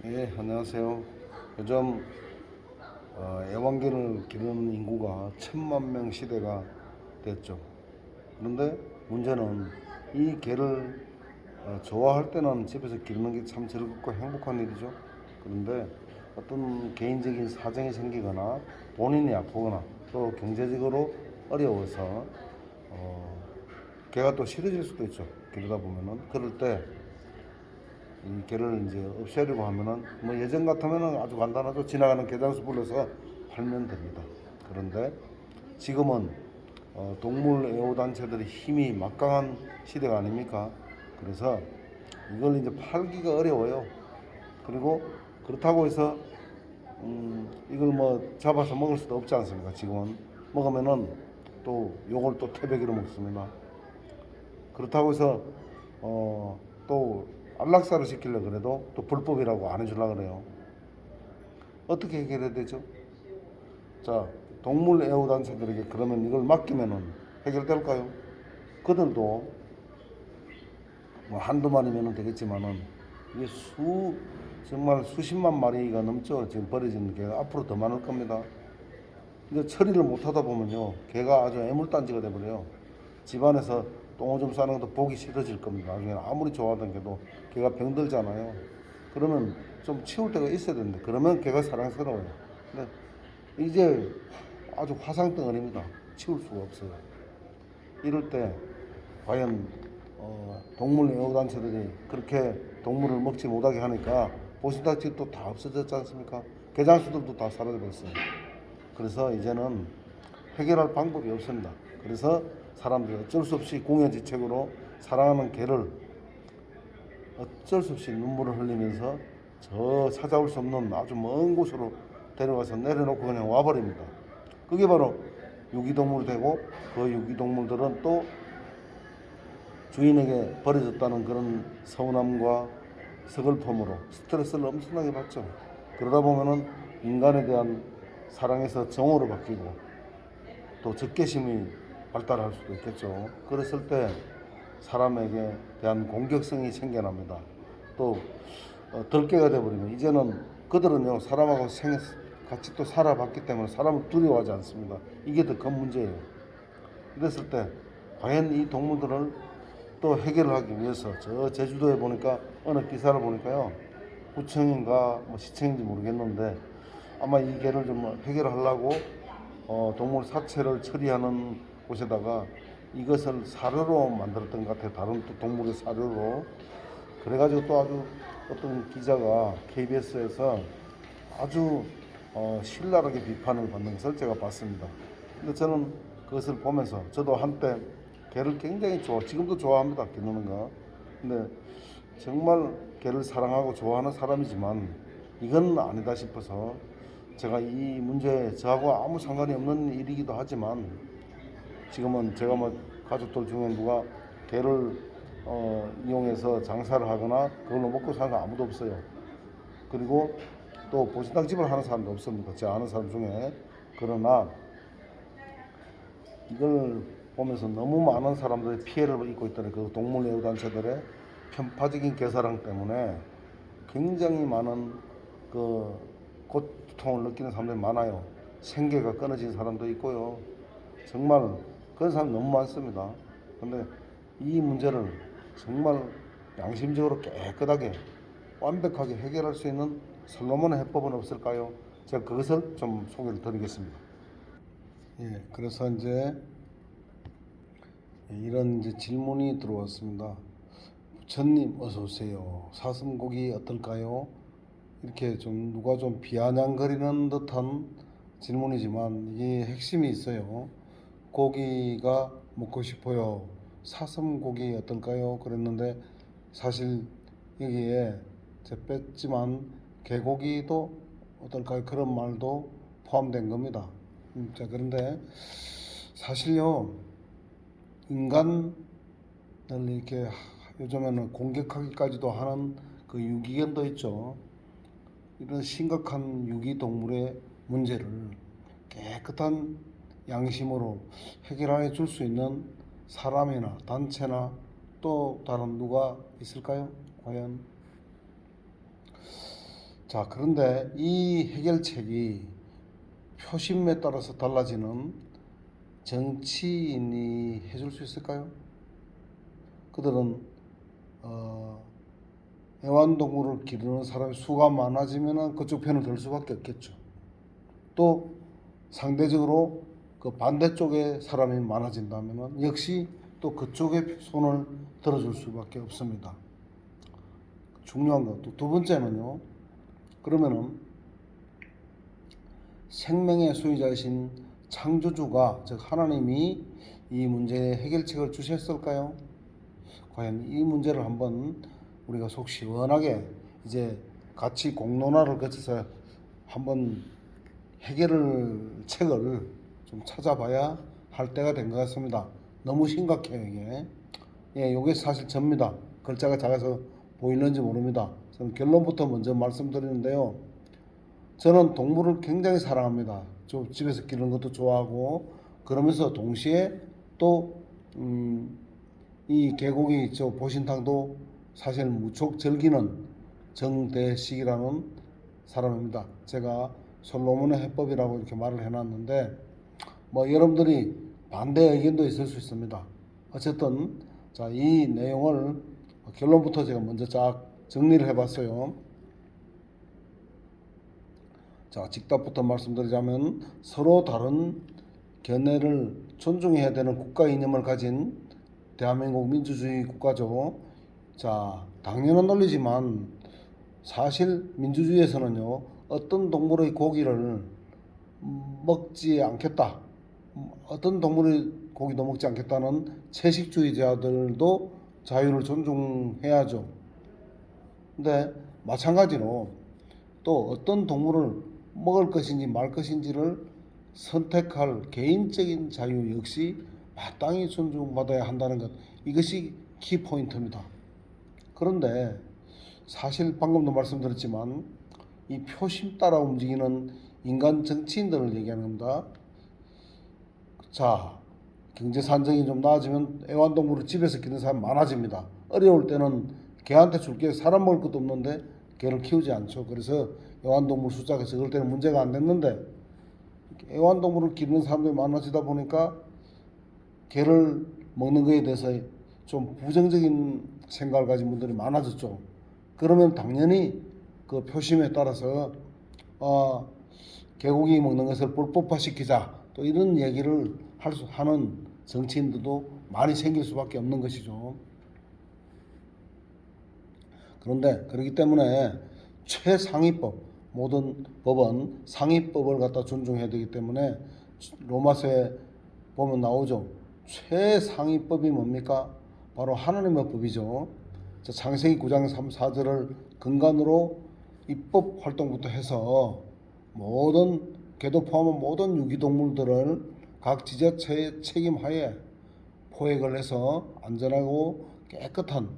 예, 안녕하세요. 요즘 애완개를 기르는 인구가 1,000만 명 시대가 됐죠. 그런데 문제는 이 개를 좋아할 때는 집에서 기르는 게 참 즐겁고 행복한 일이죠. 그런데 어떤 개인적인 사정이 생기거나 본인이 아프거나 또 경제적으로 어려워서 어, 개가 또 싫어질 수도 있죠. 기르다 보면은 그럴 때 이 개를 이제 없애려고 하면은 뭐 예전 같으면은 아주 간단하죠. 지나가는 개장수 불러서 팔면 됩니다. 그런데 지금은 동물 애호단체들의 힘이 막강한 시대가 아닙니까? 그래서 이걸 이제 팔기가 어려워요. 그리고 그렇다고 해서 이걸 뭐 잡아서 먹을 수도 없지 않습니까? 지금은 먹으면은 또 요걸 또 태백이로 먹습니다. 그렇다고 해서 또 안락사를 시키려고 그래도 또 불법이라고 안 해주려고 그래요. 어떻게 해결해야 되죠? 자, 동물 애호단체들에게 그러면 이걸 맡기면은 해결될까요? 그들도 뭐 한두 마리면 되겠지만은 이게 정말 수십만 마리가 넘죠. 지금 버려지는 개가 앞으로 더 많을 겁니다. 근데 처리를 못 하다 보면요, 개가 아주 애물단지가 돼버려요. 집안에서 똥오줌 싸는 것도 보기 싫어질 겁니다. 나중에 아무리 좋아하던 개도 개가 병들잖아요. 그러면 좀 치울 데가 있어야 되는데 그러면 개가 사랑스러워요. 근데 이제 아주 화상덩어리입니다. 치울 수가 없어요. 이럴 때 과연 동물 애호단체들이 그렇게 동물을 먹지 못하게 하니까 보시다시피 또 다 없어졌지 않습니까? 개장수들도 다 사라져버렸어요. 그래서 이제는 해결할 방법이 없습니다. 그래서 사람들이 어쩔 수 없이 공여지책으로 사랑하는 개를 어쩔 수 없이 눈물을 흘리면서 저 찾아올 수 없는 아주 먼 곳으로 데려가서 내려놓고 그냥 와버립니다. 그게 바로 유기동물이 되고 그 유기동물들은 또 주인에게 버려졌다는 그런 서운함과 서글픔으로 스트레스를 엄청나게 받죠. 그러다 보면은 인간에 대한 사랑에서 정으로 바뀌고 또 적개심이 발달할 수도 있겠죠. 그랬을 때 사람에게 대한 공격성이 생겨납니다. 또 덜깨가 돼버리면 이제는 그들은요 사람하고 같이 또 살아봤기 때문에 사람을 두려워하지 않습니다. 이게 더 큰 문제예요. 그랬을 때 과연 이 동물들을 또 해결을 하기 위해서 저 제주도에 보니까 어느 기사를 보니까요 구청인가 뭐 시청인지 모르겠는데 아마 이 개를 좀 해결하려고 동물 사체를 처리하는 곳에다가 이것을 사료로 만들었던 것 같아요. 다른 또 동물의 사료로. 그래가지고 또 아주 어떤 기자가 KBS에서 아주 신랄하게 비판을 받는 것을 제가 봤습니다. 근데 저는 그것을 보면서 저도 한때 개를 굉장히 지금도 좋아합니다. 기르는 거. 근데 정말 개를 사랑하고 좋아하는 사람이지만 이건 아니다 싶어서 제가 이 문제에 저하고 아무 상관이 없는 일이기도 하지만 지금은 제가 뭐 가족들 중에 누가 개를 이용해서 장사를 하거나 그걸로 먹고 사는 사람 아무도 없어요. 그리고 또 보신탕집을 하는 사람도 없습니다. 제가 아는 사람 중에. 그러나 이걸 보면서 너무 많은 사람들이 피해를 입고 있다는 그 동물애호단체들의 편파적인 개사랑 때문에 굉장히 많은 그 고통을 느끼는 사람들이 많아요. 생계가 끊어진 사람도 있고요. 정말 그런 사람 너무 많습니다. 근데 이 문제를 정말 양심적으로 깨끗하게 완벽하게 해결할 수 있는 솔로몬의 해법은 없을까요? 제가 그것을 좀 소개를 드리겠습니다. 예, 그래서 이제 이런 이제 질문이 들어왔습니다. 부처님 어서 오세요. 사슴고기 어떨까요? 이렇게 좀 누가 좀 비아냥거리는 듯한 질문이지만 이게 핵심이 있어요. 고기가 먹고 싶어요. 사슴고기 어떨까요? 그랬는데 사실 여기에 제가 뺐지만 개고기도 어떨까요? 그런 말도 포함된 겁니다. 자, 그런데 사실요, 인간을 이렇게 요즘에는 공격하기까지도 하는 그 유기견도 있죠. 이런 심각한 유기동물의 문제를 깨끗한 양심으로 해결해 줄 수 있는 사람이나 단체나 또 다른 누가 있을까요? 과연 자, 그런데 이 해결책이 표심에 따라서 달라지는 정치인이 해줄 수 있을까요? 그들은 애완동물을 기르는 사람의 수가 많아지면 그쪽 편을 들 수밖에 없겠죠. 또 상대적으로 그 반대쪽에 사람이 많아진다면 역시 또 그쪽에 손을 들어줄 수밖에 없습니다. 중요한 것도 두 번째는요. 그러면은 생명의 소유자이신 창조주가 즉 하나님이 이 문제의 해결책을 주셨을까요? 과연 이 문제를 한번 우리가 속 시원하게 이제 같이 공론화를 거쳐서 한번 해결을 책을 좀 찾아봐야 할 때가 된 것 같습니다. 너무 심각해요 이게. 예, 이게 사실 접니다. 글자가 작아서 보이는지 모릅니다. 저는 결론부터 먼저 말씀드리는데요. 저는 동물을 굉장히 사랑합니다. 저 집에서 기르는 것도 좋아하고 그러면서 동시에 또 이 개고기 저 보신탕도 사실 무척 즐기는 정대식이라는 사람입니다. 제가 솔로몬의 해법이라고 이렇게 말을 해놨는데 뭐 여러분들이 반대 의견도 있을 수 있습니다. 어쨌든 자, 이 내용을 결론부터 제가 먼저 쫙 정리를 해봤어요. 자, 직답부터 말씀드리자면 서로 다른 견해를 존중해야 되는 국가 이념을 가진 대한민국 민주주의 국가죠. 자, 당연한 논리지만 사실 민주주의에서는요, 어떤 동물의 고기를 먹지 않겠다, 어떤 동물의 고기도 먹지 않겠다는 채식주의자들도 자유를 존중해야죠. 근데 마찬가지로 또 어떤 동물을 먹을 것인지 말 것인지를 선택할 개인적인 자유 역시 마땅히 존중받아야 한다는 것, 이것이 키포인트입니다. 그런데 사실 방금도 말씀드렸지만 이 표심 따라 움직이는 인간 정치인들을 얘기하는 겁니다. 자, 경제 산정이 좀 나아지면 애완동물을 집에서 키우는 사람 많아집니다. 어려울 때는 개한테 줄 게 사람 먹을 것도 없는데 개를 키우지 않죠. 그래서 애완동물 숫자가 적을 때는 문제가 안 됐는데 애완동물을 기르는 사람들이 많아지다 보니까 개를 먹는 것에 대해서 좀 부정적인 생각을 가진 분들이 많아졌죠. 그러면 당연히 그 표심에 따라서 개고기 먹는 것을 불법화시키자 또 이런 얘기를 하는 정치인들도 많이 생길 수밖에 없는 것이죠. 그런데 그렇기 때문에 최상위법, 모든 법은 상위법을 갖다 존중해야 되기 때문에 로마서에 보면 나오죠. 최상위법이 뭡니까? 바로 하나님의 법이죠. 창세기 9장 3, 4절을 근간으로 입법 활동부터 해서 모든 개도 포함한 모든 유기동물들을 각 지자체의 책임하에 포획을 해서 안전하고 깨끗한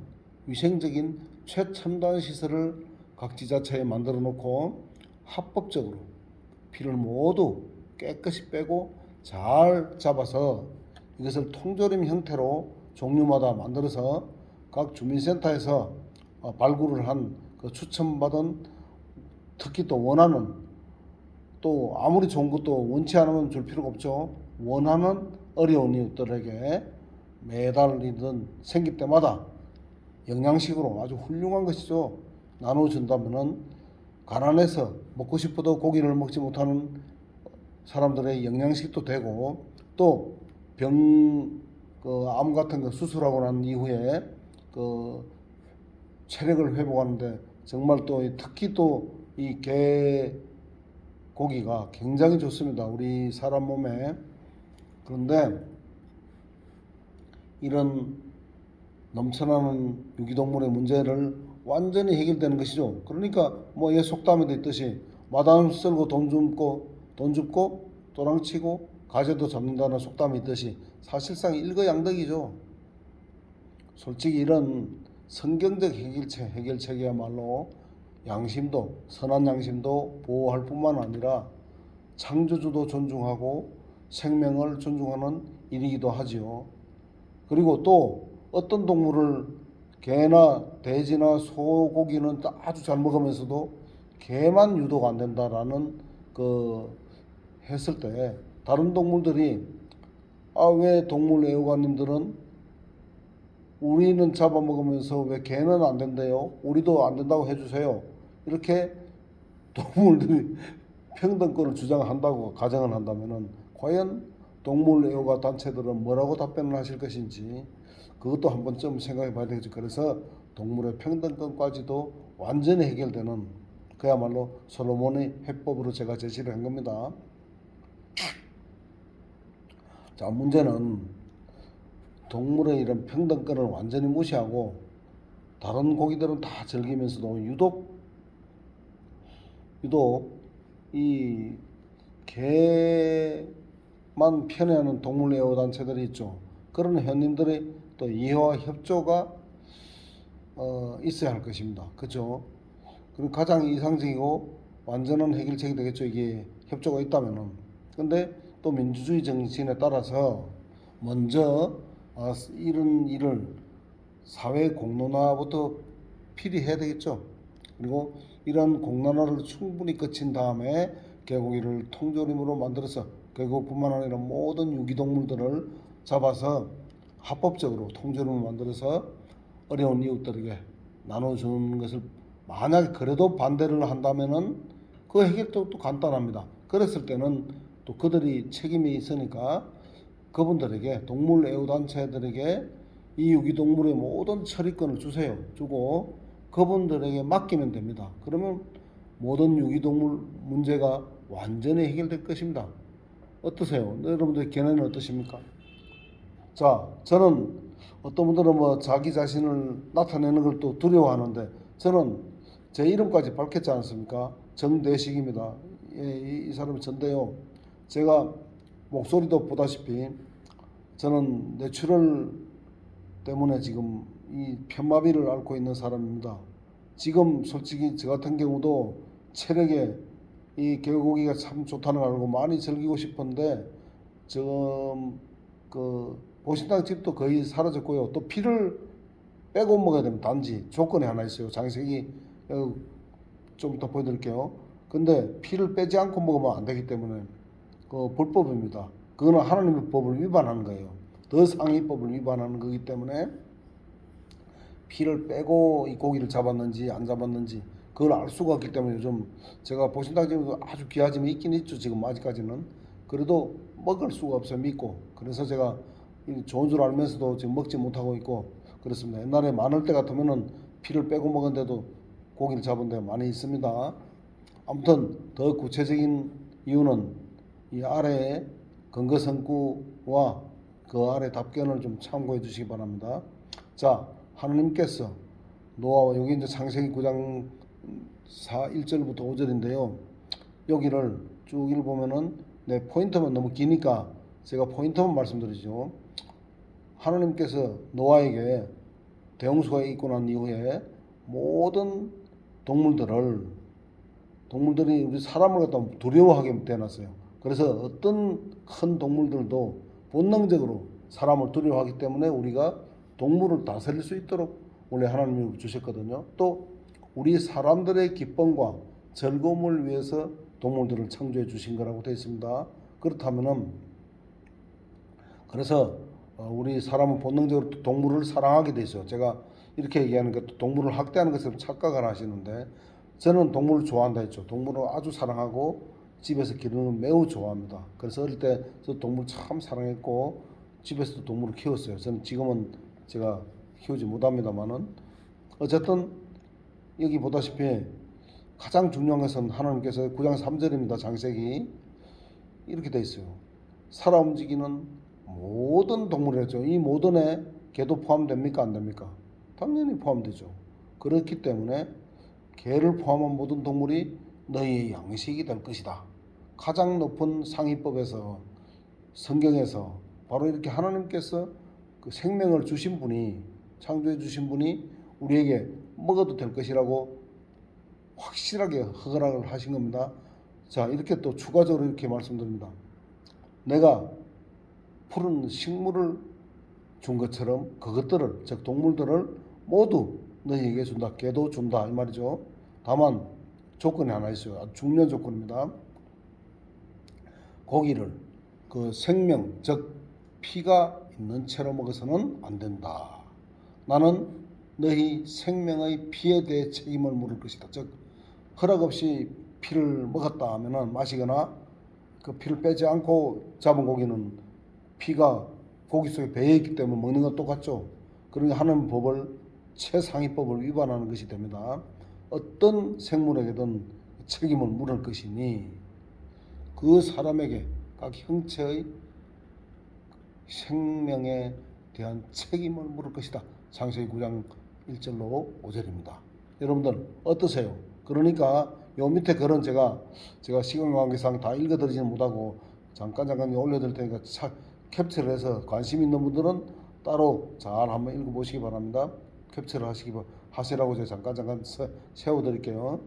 위생적인 최첨단 시설을 각 지자체에 만들어 놓고 합법적으로 피를 모두 깨끗이 빼고 잘 잡아서 이것을 통조림 형태로 종류마다 만들어서 각 주민센터에서 발굴을 한 그 추천받은 특히 또 원하는 또 아무리 좋은 것도 원치 않으면 줄 필요가 없죠. 원하는 어려운 이웃들에게 매달이든 생길 때마다 영양식으로 아주 훌륭한 것이죠. 나눠준다면은 가난해서 먹고 싶어도 고기를 먹지 못하는 사람들의 영양식도 되고 또 암 같은 거 수술하고 난 이후에 그 체력을 회복하는데 정말 또 특히 또 이 개 고기가 굉장히 좋습니다. 우리 사람 몸에. 그런데 이런 넘쳐나는 유기동물의 문제를 완전히 해결되는 것이죠. 그러니까 뭐 예 속담에도 있듯이 마담 쓸고 돈 줍고 도랑치고 가재도 잡는다는 속담이 있듯이 사실상 일거양득이죠. 솔직히 이런 성경적 해결책이야말로 양심도 선한 양심도 보호할 뿐만 아니라 창조주도 존중하고 생명을 존중하는 일이기도 하지요. 그리고 또 어떤 동물을 개나 돼지나 소고기는 아주 잘 먹으면서도 개만 유독 안 된다라는 그 했을 때 다른 동물들이 왜 동물 애호가님들은 우리는 잡아먹으면서 왜 개는 안 된대요? 우리도 안 된다고 해주세요. 이렇게 동물들이 평등권을 주장한다고 가정을 한다면은 과연 동물 애호가 단체들은 뭐라고 답변을 하실 것인지 그것도 한번 좀 생각해 봐야 되겠죠. 그래서 동물의 평등권까지도 완전히 해결되는 그야말로 솔로몬의 해법으로 제가 제시를 한 겁니다. 자, 문제는 동물의 이런 평등권을 완전히 무시하고 다른 고기들은 다 즐기면서도 유독 이 개만 편애하는 동물 애호 단체들이 있죠. 그런 현님들의 또 이해와 협조가 있어야 할 것입니다. 그렇죠? 그리고 가장 이상적이고 완전한 해결책이 되겠죠. 이게 협조가 있다면은. 근데 또 민주주의 정신에 따라서 먼저 이런 일을 사회 공론화부터 필히 해야 되겠죠. 그리고 이런 공론화를 충분히 거친 다음에 개고기를 통조림으로 만들어서 개고기뿐만 아니라 모든 유기동물들을 잡아서 합법적으로 통조림을 만들어서 어려운 이웃들에게 나눠주는 것을 만약에 그래도 반대를 한다면은 그 해결도 또 간단합니다. 그랬을 때는 또 그들이 책임이 있으니까 그분들에게 동물 애호단체들에게 이 유기동물의 모든 처리권을 주고 그분들에게 맡기면 됩니다. 그러면 모든 유기동물 문제가 완전히 해결될 것입니다. 어떠세요? 여러분들 견해는 어떠십니까? 자, 저는 어떤 분들은 뭐 자기 자신을 나타내는 걸 또 두려워하는데 저는 제 이름까지 밝혔지 않습니까? 정대식입니다. 이 사람이 전데요. 제가 목소리도 보다시피 저는 뇌출혈 때문에 지금 이 편마비를 앓고 있는 사람입니다. 지금 솔직히 저 같은 경우도 체력에 이 개고기가 참 좋다는 걸 알고 많이 즐기고 싶은데 지금 그 보신탕 집도 거의 사라졌고요. 또 피를 빼고 먹어야 됩니다. 단지 조건이 하나 있어요. 장색이 좀 이따 보여드릴게요. 근데 피를 빼지 않고 먹으면 안 되기 때문에 그 불법입니다. 그거는 하나님의 법을 위반하는 거예요. 더 상위법을 위반하는 거기 때문에 피를 빼고 이 고기를 잡았는지 안 잡았는지 그걸 알 수가 없기 때문에 요즘 제가 보신탕집도 아주 귀하지만 있긴 있죠. 지금 아직까지는. 그래도 먹을 수가 없어요. 믿고. 그래서 제가 좋은 줄 알면서도 지금 먹지 못하고 있고 그렇습니다. 옛날에 많을 때 같으면은 피를 빼고 먹었는데도 고기를 잡은 데 많이 있습니다. 아무튼 더 구체적인 이유는 이 아래에 근거성구와 그 아래 답변을 좀 참고해 주시기 바랍니다. 자, 하느님께서 노아와 여기 이제 창세기 9장 1절부터 5절인데요. 여기를 쭉 읽어보면은 내 포인트만 너무 기니까 제가 포인트만 말씀드리죠. 하느님께서 노아에게 대홍수가 있고 난 이후에 모든 동물들이 우리 사람을 갖다 두려워하게 되어놨어요. 그래서 어떤 큰 동물들도 본능적으로 사람을 두려워하기 때문에 우리가 동물을 다스릴 수 있도록 원래 하나님이 주셨거든요. 또 우리 사람들의 기쁨과 즐거움을 위해서 동물들을 창조해 주신 거라고 되어 있습니다. 그렇다면은 그래서 우리 사람은 본능적으로 동물을 사랑하게 돼 있어요. 제가 이렇게 얘기하니까 동물을 학대하는 것을 착각을 하시는데 저는 동물을 좋아한다 했죠. 동물을 아주 사랑하고 집에서 기르는 걸 매우 좋아합니다. 그래서 어릴 때 저 동물 참 사랑했고 집에서도 동물을 키웠어요. 저는 지금은 제가 키우지 못합니다만은 어쨌든 여기 보다시피 가장 중요한 것은 하나님께서 9장 3절입니다. 장세기 이렇게 돼 있어요. 살아 움직이는 모든 동물이었죠. 이 모든에 개도 포함됩니까? 안 됩니까? 당연히 포함되죠. 그렇기 때문에 개를 포함한 모든 동물이 너희의 양식이 될 것이다. 가장 높은 상위법에서 성경에서 바로 이렇게 하나님께서 그 생명을 주신 분이 창조해 주신 분이 우리에게 먹어도 될 것이라고 확실하게 허락을 하신 겁니다. 자, 이렇게 또 추가적으로 이렇게 말씀드립니다. 내가 푸른 식물을 준 것처럼 그것들을 즉 동물들을 모두 너희에게 준다. 개도 준다 이 말이죠. 다만 조건이 하나 있어요. 아주 중요한 조건입니다. 고기를 그 생명, 즉 피가 있는 채로 먹어서는 안 된다. 나는 너희 생명의 피에 대해 책임을 물을 것이다. 즉 허락 없이 피를 먹었다 하면은 마시거나 그 피를 빼지 않고 잡은 고기는 피가 고기 속에 배어 있기 때문에 먹는 건 똑같죠. 그러니까 하는 법을 최상위법을 위반하는 것이 됩니다. 어떤 생물에게든 책임을 물을 것이니 그 사람에게 각 형체의 생명에 대한 책임을 물을 것이다. 창세기 9장 1절로 5절입니다. 여러분들 어떠세요? 그러니까 요 밑에 글은 제가 시간 관계상 다 읽어드리지는 못하고 잠깐 올려드릴 테니까 캡처를 해서 관심 있는 분들은 따로 잘 한번 읽어보시기 바랍니다. 캡처를 하시라고 제가 잠깐 세워드릴게요.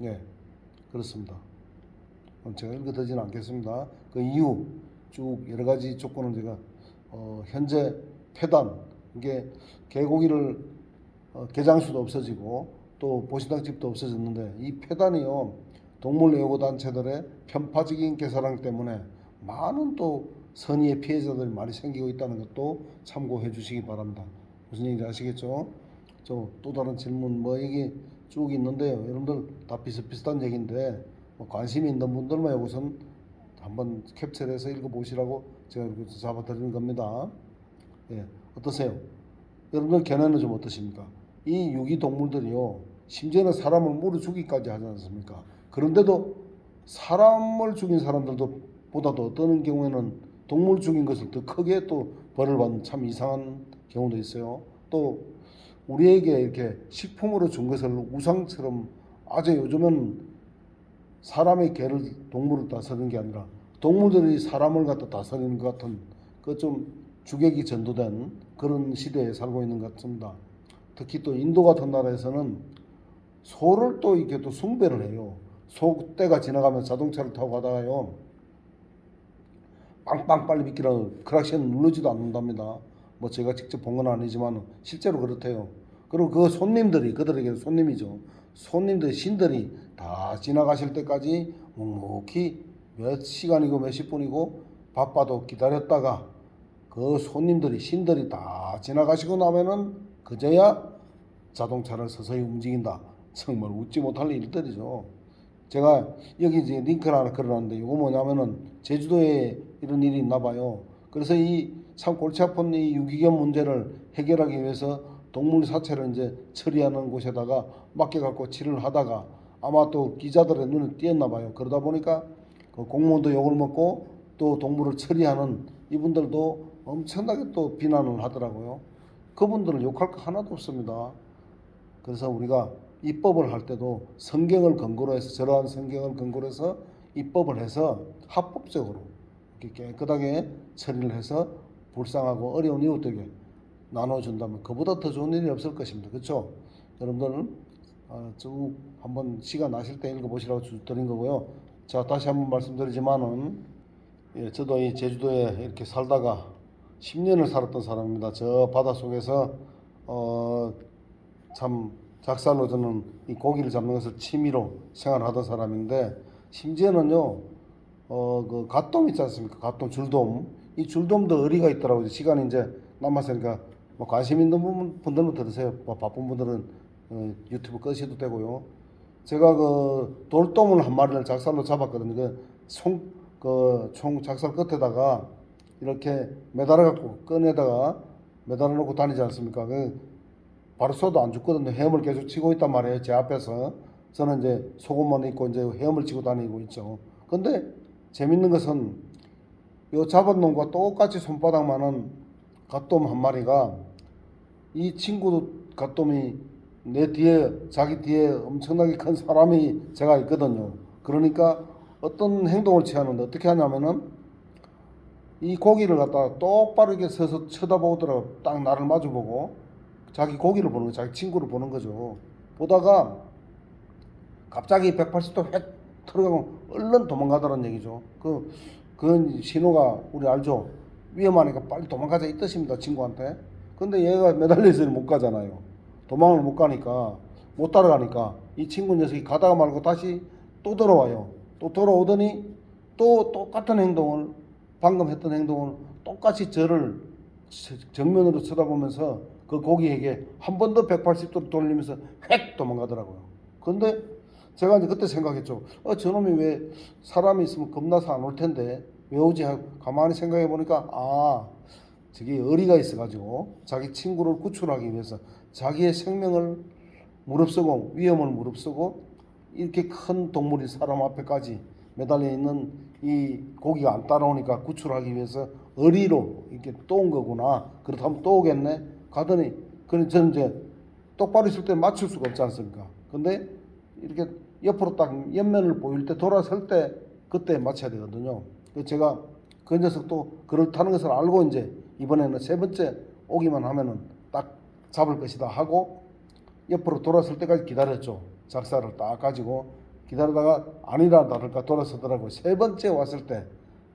예, 그렇습니다. 제가 읽어드리지는 않겠습니다. 그 이후 쭉 여러 가지 조건을 제가 현재 폐단 이게 개고기를 개장수도 없어지고 또 보신탕집도 없어졌는데 이 폐단이요 동물애호단체들의 편파적인 개사랑 때문에 많은 또 선의의 피해자들이 많이 생기고 있다는 것도 참고해 주시기 바랍니다. 무슨 얘기인지 아시겠죠? 또 다른 질문 뭐 얘기 쭉 있는데요. 여러분들 다 비슷비슷한 얘기인데 관심이 있는 분들만 여기선 한번 캡처해서 읽어보시라고 제가 이렇게 잡아드리는 겁니다. 예, 어떠세요? 여러분들 견해는 좀 어떠십니까? 이 유기동물들이요 심지어는 사람을 물어 죽이기까지 하지 않습니까? 그런데도 사람을 죽인 사람들도 보다도 어떤 경우에는 동물 죽인 것을 더 크게 또 벌을 받는 참 이상한 경우도 있어요. 또 우리에게 이렇게 식품으로 준 것을 우상처럼 아주 요즘은 사람의 개를 동물을 다스리는 게 아니라 동물들이 사람을 갖다 다스리는 것 같은 그 좀 주객이 전도된 그런 시대에 살고 있는 것 같습니다. 특히 또 인도 같은 나라에서는 소를 또 이렇게 또 숭배를 해요. 소 떼가 지나가면 자동차를 타고 가다가요 빵빵 빨리 비키라고 크락션 누르지도 않는답니다. 뭐 제가 직접 본 건 아니지만 실제로 그렇대요. 그리고 그 손님들이 그들에게 손님이죠. 손님들 신들이 다 지나가실 때까지 묵묵히 몇 시간이고 몇십 분이고 바빠도 기다렸다가 그 손님들이 신들이 다 지나가시고 나면은 그제야 자동차를 서서히 움직인다. 정말 웃지 못할 일들이죠. 제가 여기 이제 링크를 하나 걸어놨는데 이거 뭐냐면은 제주도에 이런 일이 있나 봐요. 그래서 이 참 골치 아픈 이 유기견 문제를 해결하기 위해서 동물 사체를 이제 처리하는 곳에다가 맡겨갖고 치료를 하다가 아마 또 기자들의 눈에 띄었나 봐요. 그러다 보니까 그 공무원도 욕을 먹고 또 동물을 처리하는 이분들도 엄청나게 또 비난을 하더라고요. 그분들을 욕할 거 하나도 없습니다. 그래서 우리가 입법을 할 때도 성경을 근거로 해서 저러한 성경을 근거로 해서 입법을 해서 합법적으로 이렇게 깨끗하게 처리를 해서 불쌍하고 어려운 이웃들에게 나눠준다면 그보다 더 좋은 일이 없을 것입니다. 그렇죠? 여러분들 쭉 한번 시간 나실 때 읽어보시라고 드린 거고요. 자, 다시 한번 말씀드리지만은 예, 저도 이 제주도에 이렇게 살다가 10년을 살았던 사람입니다. 저 바닷속에서 참 작살로 저는 이 고기를 잡는 것을 취미로 생활하던 사람인데 심지어는요 그 갓돔 있지 않습니까? 갓돔 줄돔 이 줄돔도 어리가 있더라고요. 시간이 이제 남았으니까 뭐 관심 있는 분들은 들으세요. 뭐 바쁜 분들은 유튜브 끄셔도 되고요. 제가 그 돌돔을 한 마리를 작살로 잡았거든요. 총 작살 끝에다가 이렇게 매달아 갖고 끈에다가 매달아 놓고 다니지 않습니까? 바로 쏘도 안 죽거든요. 헤엄을 계속 치고 있단 말이에요. 제 앞에서. 저는 이제 속옷만 입고 이제 헤엄을 치고 다니고 있죠. 근데 재밌는 것은 요 잡은 놈과 똑같이 손바닥만한 갓돔 한 마리가 이 친구 갓돔이 내 뒤에 자기 뒤에 엄청나게 큰 사람이 제가 있거든요. 그러니까 어떤 행동을 취하는데 어떻게 하냐면은 이 고기를 갖다가 똑바로 이렇게 서서 쳐다보더라고. 딱 나를 마주보고 자기 고기를 보는 거, 자기 친구를 보는 거죠. 보다가 갑자기 180도 획 틀어가고 얼른 도망가더라는 얘기죠. 그건 신호가 우리 알죠. 위험하니까 빨리 도망가자 이 뜻입니다. 친구한테. 근데 얘가 매달려서 못 가잖아요. 도망을 못 가니까 못 따라가니까 이 친구 녀석이 가다가 말고 다시 또 돌아와요. 또 돌아오더니 또 똑같은 행동을, 방금 했던 행동을 똑같이 저를 정면으로 쳐다보면서 그 고기에게 한 번 더 180도로 돌리면서 획 도망가더라고요. 근데 제가 이제 그때 생각했죠. 저놈이 왜 사람이 있으면 겁나서 안 올 텐데 왜 오지 하고 가만히 생각해 보니까 저기 어리가 있어가지고 자기 친구를 구출하기 위해서 자기의 생명을 무릅쓰고 위험을 무릅쓰고 이렇게 큰 동물이 사람 앞에까지 매달려 있는 이 고기가 안 따라오니까 구출하기 위해서 어리로 이렇게 또 온 거구나. 그렇다면 또 오겠네. 가더니 그는 저는 이제 똑바로 있을 때 맞출 수가 없지 않습니까? 근데 이렇게 옆으로 딱 옆면을 보일 때 돌아설 때 그때 맞춰야 되거든요. 그래서 제가 그 녀석도 그렇다는 것을 알고 이제 이번에는 세 번째 오기만 하면은 딱 잡을 것이다 하고 옆으로 돌아설 때까지 기다렸죠. 작사를 딱 가지고 기다리다가 아니라 다를까 돌아서더라고요. 세 번째 왔을 때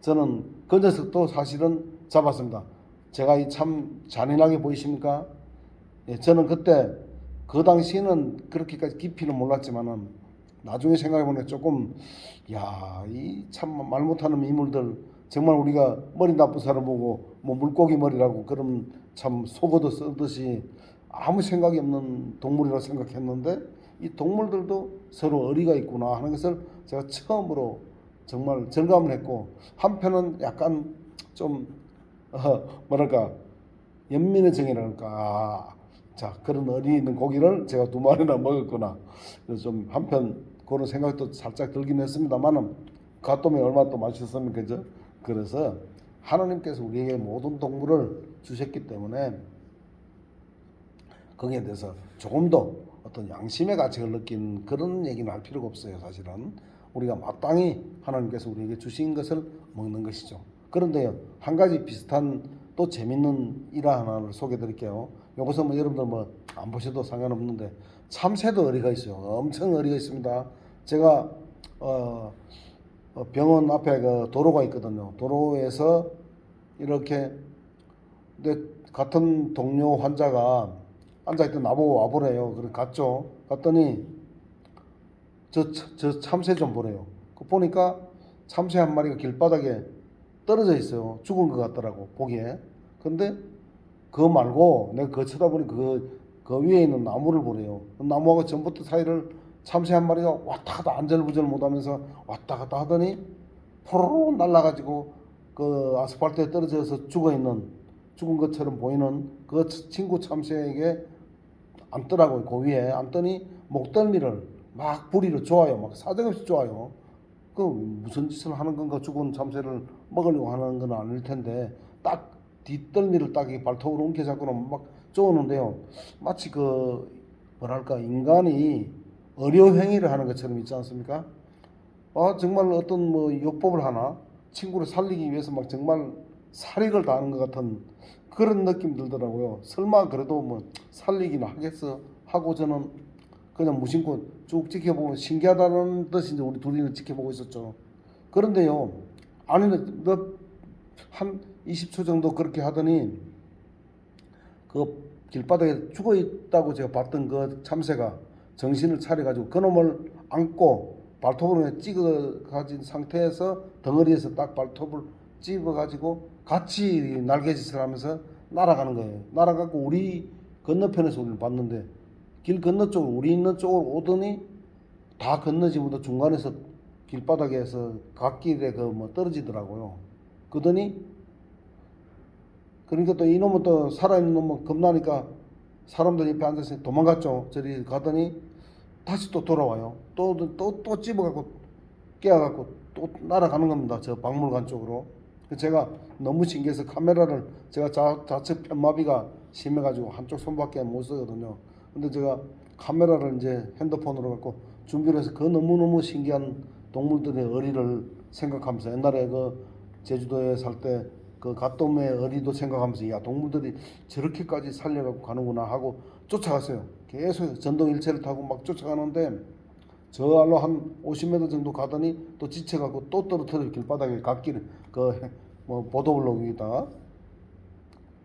저는 그 녀석도 사실은 잡았습니다. 제가 이 참 잔인하게 보이십니까? 예, 저는 그때 그 당시에는 그렇게까지 깊이는 몰랐지만은 나중에 생각해보니 조금 이 참 말 못하는 인물들 정말 우리가 머리 나쁜 사람 보고 뭐 물고기 머리라고 그러면 참 속어도 쓰듯이 아무 생각이 없는 동물이라고 생각했는데 이 동물들도 서로 어리가 있구나 하는 것을 제가 처음으로 정말 절감을 했고 한편은 약간 좀 뭐랄까 연민의 정이랄까 자 그런 어리 있는 고기를 제가 2마리나 먹었구나 그래서 좀 한편 그런 생각도 살짝 들긴 했습니다만은 갓돔이 얼마나 또 맛있었습니까 그죠? 그래서 하나님께서 우리에게 모든 동물을 주셨기 때문에 거기에 대해서 조금 더 어떤 양심의 가책을 느낀 그런 얘기는 할 필요가 없어요. 사실은 우리가 마땅히 하나님께서 우리에게 주신 것을 먹는 것이죠. 그런데요 한 가지 비슷한 또 재밌는 일화 하나를 소개해 드릴게요. 이것은 뭐 여러분들 뭐 안 보셔도 상관없는데 참새도 어리가 있어요. 엄청 어리가 있습니다. 제가 병원 앞에 그 도로가 있거든요. 도로에서 이렇게 내 같은 동료 환자가 앉아있던 나보고 와보래요. 그래 갔죠. 갔더니 저 참새 좀 보래요. 그 보니까 참새 한 마리가 길바닥에 떨어져 있어요. 죽은 것 같더라고 보기에. 근데 그거 말고 내가 그거 쳐다보니 그 위에 있는 나무를 보래요. 그 나무하고 전부터 사이를 참새 한 마리가 왔다 갔다 안절부절 못하면서 왔다 갔다 하더니 포로로 날아가지고 그 아스팔트에 떨어져서 죽은 것처럼 보이는 그 친구 참새에게 앉더라고요. 그 위에 앉더니 목덜미를 막 부리로 쪼아요. 막 사정없이 쪼아요. 그 무슨 짓을 하는 건가? 죽은 참새를 먹으려고 하는 건 아닐 텐데 딱 뒷덜미를 딱 발톱으로 움켜잡고는 막 쪼는데요. 마치 그 뭐랄까 인간이 의료행위를 하는 것처럼 있지 않습니까? 정말 어떤 뭐 요법을 하나 친구를 살리기 위해서 막 정말 살익을 다하는 것 같은 그런 느낌 들더라고요. 설마 그래도 뭐 살리기는 하겠어 하고 저는 그냥 무심코 쭉 지켜보면 신기하다는 듯이 이제 우리 둘이는 지켜보고 있었죠. 그런데요, 아니는 한 20초 정도 그렇게 하더니 그 길바닥에 죽어 있다고 제가 봤던 그 참새가 정신을 차려가지고 그놈을 안고 발톱으로 찍어 가진 상태에서 덩어리에서 딱 발톱을 찍어 가지고 같이 날개짓을 하면서 날아가는 거예요. 날아가고 우리 건너편에서 우리를 봤는데 길 건너쪽으로 우리 있는 쪽으로 오더니 다 건너지 못해 중간에서 길바닥에서 갓길에 그 뭐 떨어지더라고요. 그러더니 그러니까 또 이놈은 또 살아있는 놈은 겁나니까 사람들 옆에 앉아서 도망갔죠. 저리 가더니 다시 또 돌아와요. 또 집어갖고 깨어갖고 또 날아가는 겁니다. 저 박물관 쪽으로. 제가 너무 신기해서 카메라를 제가 좌측 편마비가 심해가지고 한쪽 손밖에 못 쓰거든요. 근데 제가 카메라를 이제 핸드폰으로 갖고 준비를 해서 그 너무너무 신기한 동물들의 어리를 생각하면서 옛날에 그 제주도에 살 때 그 갓돔의 어리도 생각하면서 야 동물들이 저렇게까지 살려갖고 가는구나 하고 쫓아갔어요. 계속 전동일체를 타고 막 쫓아가는데 저 알로 한 50m 정도 가더니 또 지쳐갖고 또 떨어뜨려 길바닥에 갓길 그 뭐 보도블록 위에다가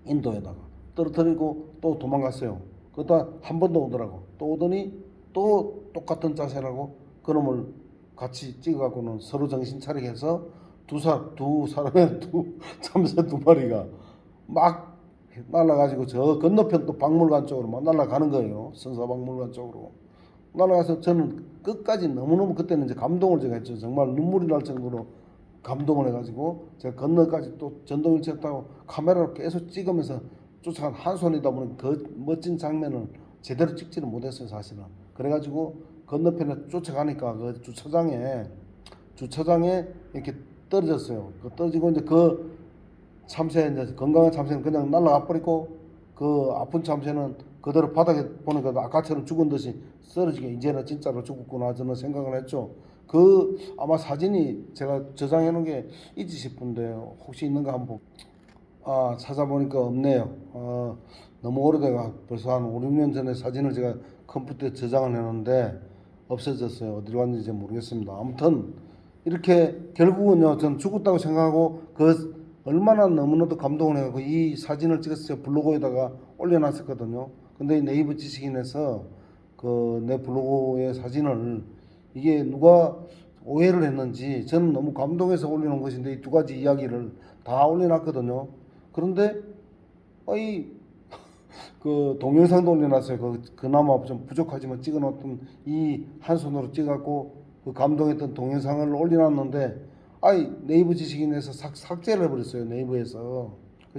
인도에다가 떨어뜨리고 또 도망갔어요. 그러다 한 번 더 오더라고. 또 오더니 또 똑같은 자세라고 그놈을 같이 찍어갖고는 서로 정신 차리게 해서 두 사람의 참새 두 마리가 막 날아가지고 저 건너편 또 박물관 쪽으로 막 날아가는 거예요. 선사박물관 쪽으로 날아가서 저는 끝까지 너무너무 그때는 이제 감동을 제가 했죠. 정말 눈물이 날 정도로 감동을 해가지고 제가 건너까지 또 전동일체 타고 카메라로 계속 찍으면서 쫓아간 한 손이다 보니 그 멋진 장면을 제대로 찍지는 못했어요 사실은. 그래가지고 건너편에 쫓아가니까 그 주차장에 이렇게 떨어졌어요. 그 떨어지고 이제 그 참새 이제 건강한 참새는 그냥 날아가 버리고 그 아픈 참새는 그대로 바닥에 보니까 아까처럼 죽은 듯이 쓰러지게 이제는 진짜로 죽었구나 저는 생각을 했죠. 그 아마 사진이 제가 저장해 놓은 게 있지 싶은데 혹시 있는가 한번 찾아보니까 없네요. 너무 오래돼가 벌써 한 5, 6년 전에 사진을 제가 컴퓨터에 저장을 해놓은데 없어졌어요. 어디로 갔는지 모르겠습니다. 아무튼 이렇게 결국은요 저는 죽었다고 생각하고 그 얼마나 너무나도 감동을 해가지고 이 사진을 찍어서 블로그에다가 올려놨었거든요. 근데 네이버 지식인에서 그 내 블로그의 사진을 이게 누가 오해를 했는지 저는 너무 감동해서 올려놓은 것인데 이 두 가지 이야기를 다 올려놨거든요. 그런데 이 그 동영상도 올려놨어요. 그나마 좀 부족하지만 찍어놨던 이 한 손으로 찍었고 그 감동했던 동영상을 올려놨는데 네이버 지식인에서 삭제를 해버렸어요. 네이버에서.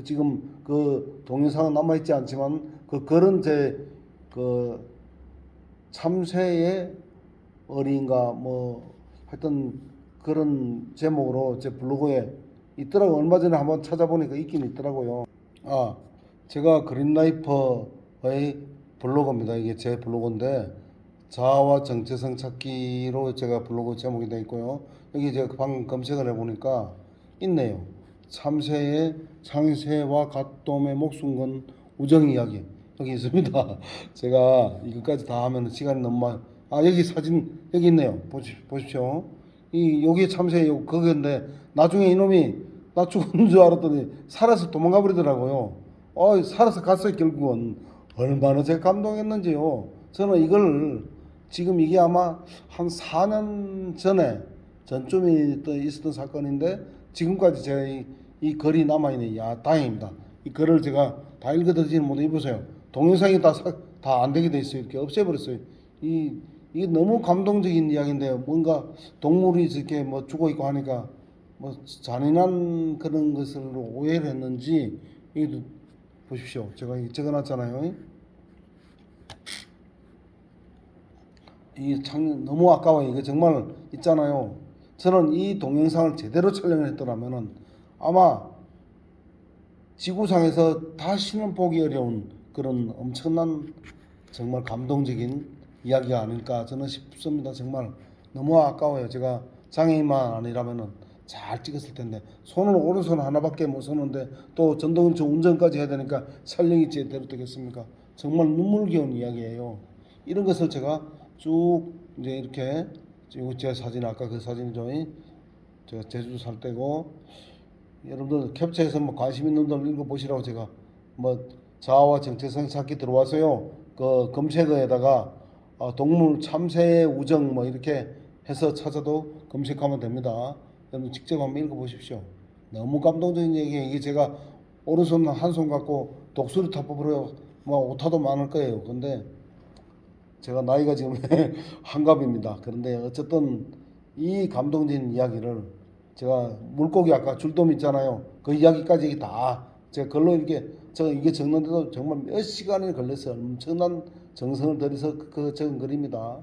지금 그 동영상은 남아있지 않지만 그 글은 그 참새의 어린가 뭐 하여튼 그런 제목으로 제 블로그에 있더라고요. 얼마 전에 한번 찾아보니까 있긴 있더라고요. 제가 그린라이퍼의 블로그입니다. 이게 제 블로그인데 자아와 정체성 찾기로 제가 블로그 제목이 되어 있고요. 여기 제가 방금 검색을 해보니까 있네요. 참새의 창새와 갓돔의 목숨 건 우정 이야기 여기 있습니다. 제가 이것까지 다 하면 시간이 너무 많. 여기 사진 여기 있네요. 보십시오. 여기 참새 그건데 나중에 이놈이 나 죽은 줄 알았더니 살아서 도망가 버리더라고요. 살아서 갔어요. 결국은 얼마나 제가 감동했는지요. 저는 이걸 지금 이게 아마 한 4년 전쯤에 있었던 사건인데 지금까지 제가 이 글이 남아있네. 다행입니다. 이 글을 제가 다 읽어드리지는 못해. 보세요. 동영상이 다 안 되게 돼 있어요. 이렇게 없애버렸어요. 이게 너무 감동적인 이야기인데 뭔가 동물이 이렇게 뭐 죽어 있고 하니까 뭐 잔인한 그런 것으로 오해를 했는지 이것도 보십시오. 제가 적어놨잖아요. 이 참 너무 아까워요. 이거 정말 있잖아요. 저는 이 동영상을 제대로 촬영을 했더라면은 아마 지구상에서 다시는 보기 어려운 그런 엄청난 정말 감동적인 이야기가 아닐까 저는 싶습니다. 정말 너무 아까워요. 제가 장애인만 아니라면은 잘 찍었을 텐데 오른손 하나밖에 못 쓰는데 또 전동차 운전까지 해야 되니까 촬영이 제대로 되겠습니까? 정말 눈물겨운 이야기예요. 이런 것을 제가 쭉 이제 이렇게 제 사진 아까 그 사진이죠. 제가 제주도 살 때고 여러분들 캡처해서 뭐 관심 있는 분들 읽어보시라고 제가 뭐 자아와 정체성 찾기 들어와서요. 그 검색어에다가 동물 참새의 우정 뭐 이렇게 해서 찾아도 검색하면 됩니다. 여러분 직접 한번 읽어보십시오. 너무 감동적인 얘기예요. 이게 제가 오른손 한 손 갖고 독수리 타법으로 뭐 오타도 많을 거예요. 근데 제가 나이가 지금 한갑입니다. 그런데 어쨌든 이 감동적인 이야기를 제가 물고기 아까 줄돔 있잖아요. 그 이야기까지 다 제가 글로 이게 적는데도 정말 몇 시간이 걸렸어요. 엄청난 정성을 들여서 그 적은 글입니다.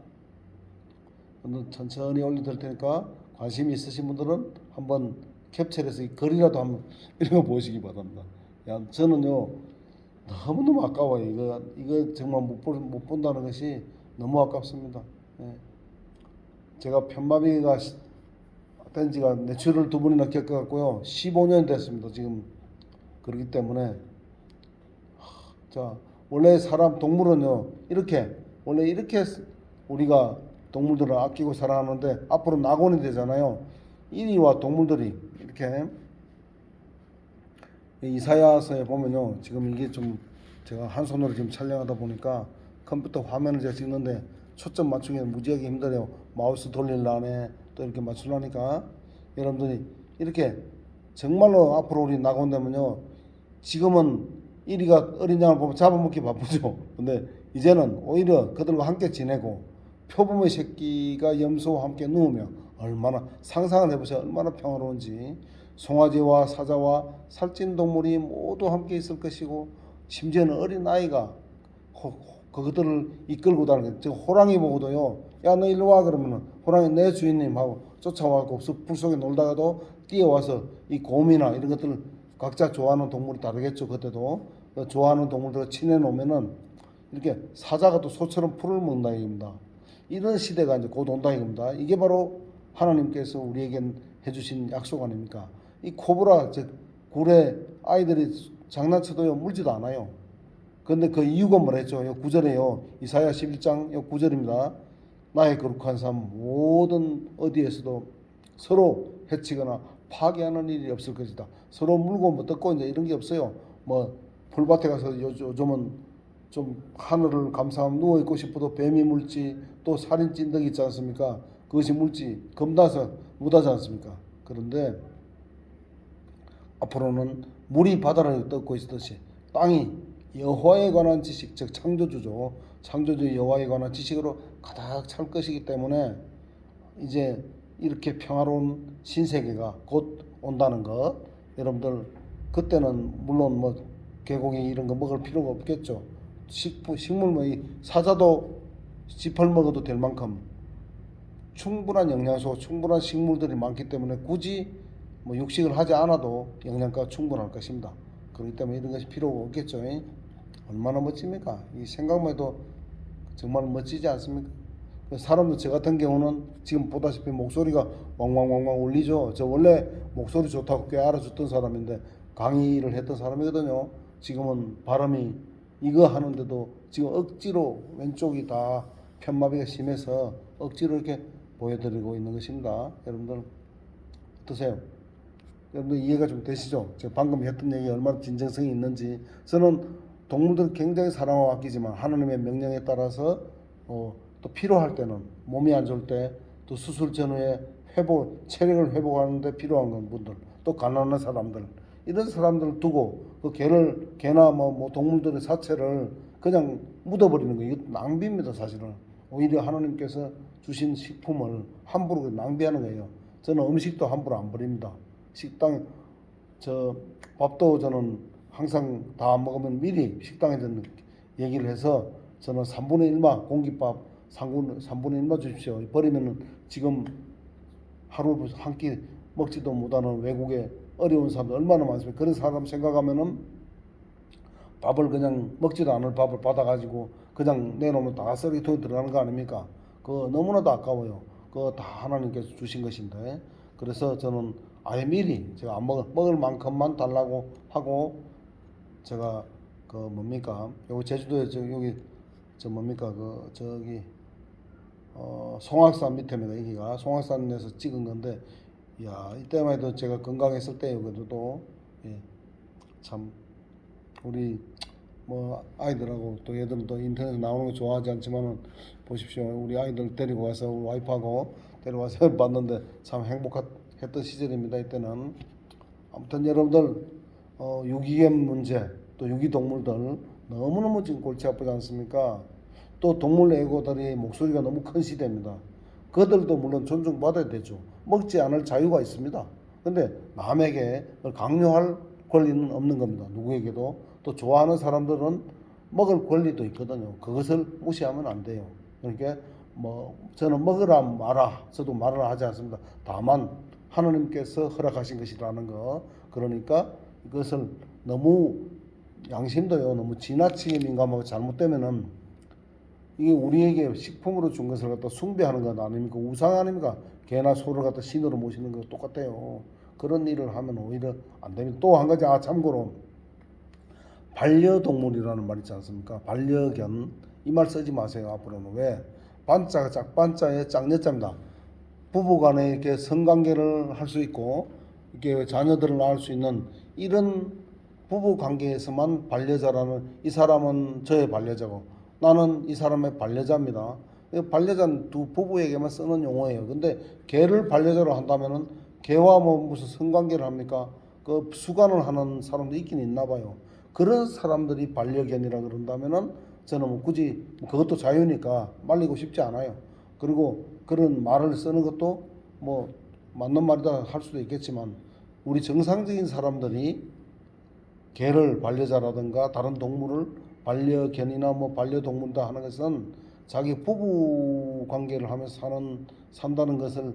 천천히 올려드릴 테니까 관심이 있으신 분들은 한번 캡처해서 이 글이라도 한번 읽어보시기 바랍니다. 저는요 너무너무 아까워요. 이거 정말 못 본다는 것이 너무 아깝습니다. 제가 편마비가 된 지가 뇌출을 2번이나 겪어갖고요 15년 됐습니다. 지금 그렇기 때문에 원래 동물은요 원래 이렇게 우리가 동물들을 아끼고 사랑하는데 앞으로 낙원이 되잖아요. 이리와 동물들이 이렇게 이사야서에 보면요 지금 이게 좀 제가 한 손으로 지금 촬영하다 보니까 컴퓨터 화면을 제가 찍는데 초점 맞추기는 무지하게 힘들어요. 마우스 돌리려네 또 이렇게 맞추려니까 여러분들이 이렇게 정말로 앞으로 우리 나간다면요. 지금은 이리가 어린 양을 보면 잡아먹기 바쁘죠. 근데 이제는 오히려 그들과 함께 지내고 표범의 새끼가 염소와 함께 누우면 얼마나 상상을 해보세요. 얼마나 평화로운지. 송아지와 사자와 살찐 동물이 모두 함께 있을 것이고 심지어는 어린 아이가 그것들을 이끌고 다니는 저 호랑이 보고도요. 야 너 일로 와 그러면은 호랑이 내 주인님 하고 쫓아와서 풀 속에 놀다가도 뛰어와서 이 곰이나 이런 것들을 각자 좋아하는 동물이 다르겠죠. 그때도 좋아하는 동물들을 친해 놓으면은 이렇게 사자가 또 소처럼 풀을 먹는다 이겁니다. 이런 시대가 이제 곧 온다 이겁니다. 이게 바로 하나님께서 우리에게 해주신 약속 아닙니까? 이 코브라 즉 굴의 아이들이 장난쳐도요 물지도 않아요. 그런데 그 이유가 뭐라 했죠? 9절에요. 이사야 11장 9절입니다. 나의 거룩한 삶 모든 어디에서도 서로 해치거나 파괴하는 일이 없을 것이다. 서로 물고 뭐 뜯고 이제 이런 게 없어요. 뭐 풀밭에 가서 요즘은 좀 하늘을 감상하면 누워 있고 싶어도 뱀이 물지 또 살인 찐득이 있지 않습니까? 그것이 물지 검다서 못하지 않습니까? 그런데 앞으로는 물이 바다를 덮고 있듯이 땅이 여호와에 관한 지식, 즉 창조주죠. 창조주 여호와에 관한 지식으로 가득 찰 것이기 때문에 이제 이렇게 평화로운 신세계가 곧 온다는 것. 여러분들 그때는 물론 뭐 개고기 이런 거 먹을 필요가 없겠죠. 식물 뭐 사자도 짚을 먹어도 될 만큼 충분한 영양소, 충분한 식물들이 많기 때문에 굳이 뭐 육식을 하지 않아도 영양가가 충분할 것입니다. 그렇기 때문에 이런 것이 필요가 없겠죠. 얼마나 멋집니까? 이 생각만 해도 정말 멋지지 않습니까? 사람도 저 같은 경우는 지금 보다시피 목소리가 왕왕왕왕 울리죠. 저 원래 목소리 좋다고 꽤 알아줬던 사람인데 강의를 했던 사람이거든요. 지금은 발음이 이거 하는데도 지금 억지로 왼쪽이 다 편마비가 심해서 억지로 이렇게 보여드리고 있는 것입니다. 여러분들 어떠세요? 여러분들 이해가 좀 되시죠? 제가 방금 했던 얘기 얼마나 진정성이 있는지. 저는 동물들을 굉장히 사랑하고 아끼지만 하나님의 명령에 따라서 또 필요할 때는 몸이 안 좋을 때 또 수술 전후에 체력을 회복하는데 필요한 분들 또 가난한 사람들 이런 사람들을 두고 그 개나 뭐 동물들의 사체를 그냥 묻어버리는 거 이거 낭비입니다. 사실은 오히려 하나님께서 주신 식품을 함부로 낭비하는 거예요. 저는 음식도 함부로 안 버립니다. 식당 저 밥도 저는 항상 다 안 먹으면 미리 식당에 저는 얘기를 해서 저는 3분의 1만 공깃밥 3분의 1만 주십시오. 버리면은 지금 하루 한 끼 먹지도 못하는 외국에 어려운 사람들 얼마나 많습니까? 그런 사람 생각하면은 밥을 그냥 먹지도 않을 밥을 받아가지고 그냥 내놓으면 다 쓰레기통에 들어가는 거 아닙니까? 그거 너무나도 아까워요. 그거 다 하나님께서 주신 것인데 그래서 저는 아예 미리 제가 안 먹을 만큼만 달라고 하고 제가 그 뭡니까? 여기 제주도에 여기 저 뭡니까? 그 저기 송악산 밑에입니다. 여기가 송악산에서 찍은 건데 야 이때만 해도 제가 건강했을 때요. 그래도 예, 참 우리 뭐 아이들하고 또 얘들은 또 인터넷에 나오는 거 좋아하지 않지만은 보십시오. 우리 아이들 데리고 와서 우리 와이프하고 데려와서 봤는데 참 행복했던 시절입니다. 이때는 아무튼 여러분들 유기견 문제 또 유기동물들 너무너무 지금 골치 아프지 않습니까? 또 동물 애고들이 목소리가 너무 큰 시대입니다. 그들도 물론 존중받아야 되죠. 먹지 않을 자유가 있습니다. 근데 남에게 강요할 권리는 없는 겁니다. 누구에게도. 또 좋아하는 사람들은 먹을 권리도 있거든요. 그것을 무시하면 안 돼요. 그러니까 뭐 저는 먹으라 마라 저도 말을 하지 않습니다. 다만 하나님께서 허락하신 것이라는 거. 그러니까 이것을 너무 양심도요 너무 지나치게 민감하고 잘못되면은 이게 우리에게 식품으로 준 것을 갖다 숭배하는 것 아닙니까? 우상 아닙니까? 개나 소를 갖다 신으로 모시는 거 똑같아요. 그런 일을 하면 오히려 안 됩니다. 또 한 가지 참고로 반려동물이라는 말 있지 않습니까? 반려견 이 말 쓰지 마세요. 앞으로는 왜? 반자가 짝반자의 짝여자입니다. 부부간에 이렇게 성관계를 할 수 있고 이렇게 자녀들을 낳을 수 있는 이런 부부 관계에서만 반려자라는 이 사람은 저의 반려자고 나는 이 사람의 반려자입니다. 반려자는 두 부부에게만 쓰는 용어예요. 근데 개를 반려자로 한다면은 개와 뭐 무슨 성관계를 합니까? 그 수간을 하는 사람도 있긴 있나 봐요. 그런 사람들이 반려견이라 그런다면은 저는 뭐 굳이 그것도 자유니까 말리고 싶지 않아요. 그리고 그런 말을 쓰는 것도 뭐 맞는 말이다 할 수도 있겠지만 우리 정상적인 사람들이 개를 반려자라든가 다른 동물을 반려견이나 뭐 반려동물이다 하는 것은 자기 부부 관계를 하면서 산다는 것을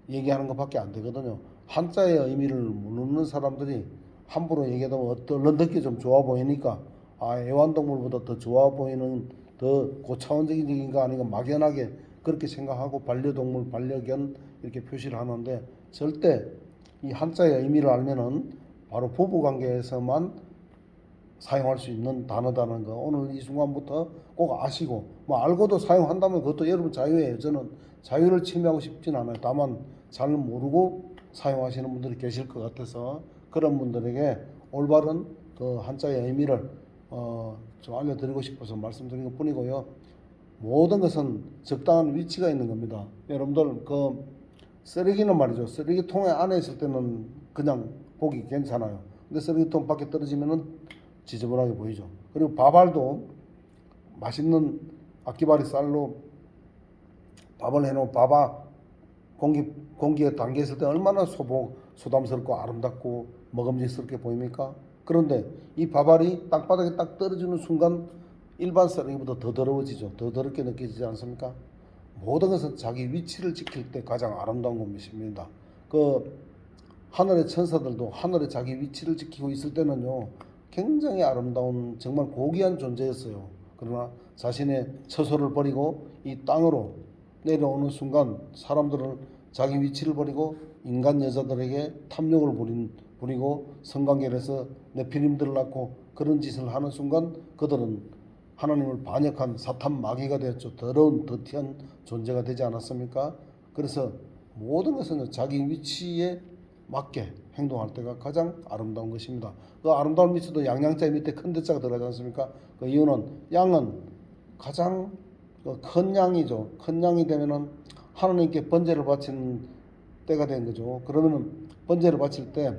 얘기하는 것밖에 안 되거든요. 한자의 의미를 모르는 사람들이 함부로 얘기하다 보면 어떤 듣기 좀 좋아 보이니까 애완동물보다 더 좋아 보이는 더 고차원적인 거 아닌가 막연하게 그렇게 생각하고 반려동물, 반려견 이렇게 표시를 하는데 절대 이 한자의 의미를 알면은 바로 부부 관계에서만 사용할 수 있는 단어다는 거 오늘 이 순간부터 꼭 아시고 뭐 알고도 사용한다면 그것도 여러분 자유예요. 저는 자유를 침해하고 싶진 않아요. 다만 잘 모르고 사용하시는 분들이 계실 것 같아서 그런 분들에게 올바른 그 한자의 의미를 좀 알려드리고 싶어서 말씀드린 것 뿐이고요. 모든 것은 적당한 위치가 있는 겁니다. 여러분들 그 쓰레기는 말이죠. 쓰레기통에 안에 있을 때는 그냥 보기 괜찮아요. 근데 쓰레기통 밖에 떨어지면은 지저분하게 보이죠. 그리고 밥알도 맛있는 아끼바리 쌀로 밥을 해놓은 밥아 공기에 담겨 있을 때 얼마나 소담스럽고 아름답고 먹음직스럽게 보입니까? 그런데 이 밥알이 땅바닥에 딱 떨어지는 순간 일반 쓰레기보다 더 더러워지죠. 더 더럽게 느껴지지 않습니까? 모든 것은 자기 위치를 지킬 때 가장 아름다운 것입니다. 그 하늘의 천사들도 하늘에 자기 위치를 지키고 있을 때는요 굉장히 아름다운 정말 고귀한 존재였어요. 그러나 자신의 처소를 버리고 이 땅으로 내려오는 순간 사람들은 자기 위치를 버리고 인간 여자들에게 탐욕을 부리고 성관계를 해서 네피림들을 낳고 그런 짓을 하는 순간 그들은 하나님을 반역한 사탄 마귀가 되었죠. 더러운 더티한 존재가 되지 않았습니까? 그래서 모든 것은 자기 위치에 맞게 행동할 때가 가장 아름다운 것입니다. 그 아름다운 밑에도 양양자 밑에 큰 대자가 들어가지 않습니까? 그 이유는 양은 가장 큰 양이죠. 큰 양이 되면은 하나님께 번제를 바치는 때가 된 거죠. 그러면은 번제를 바칠 때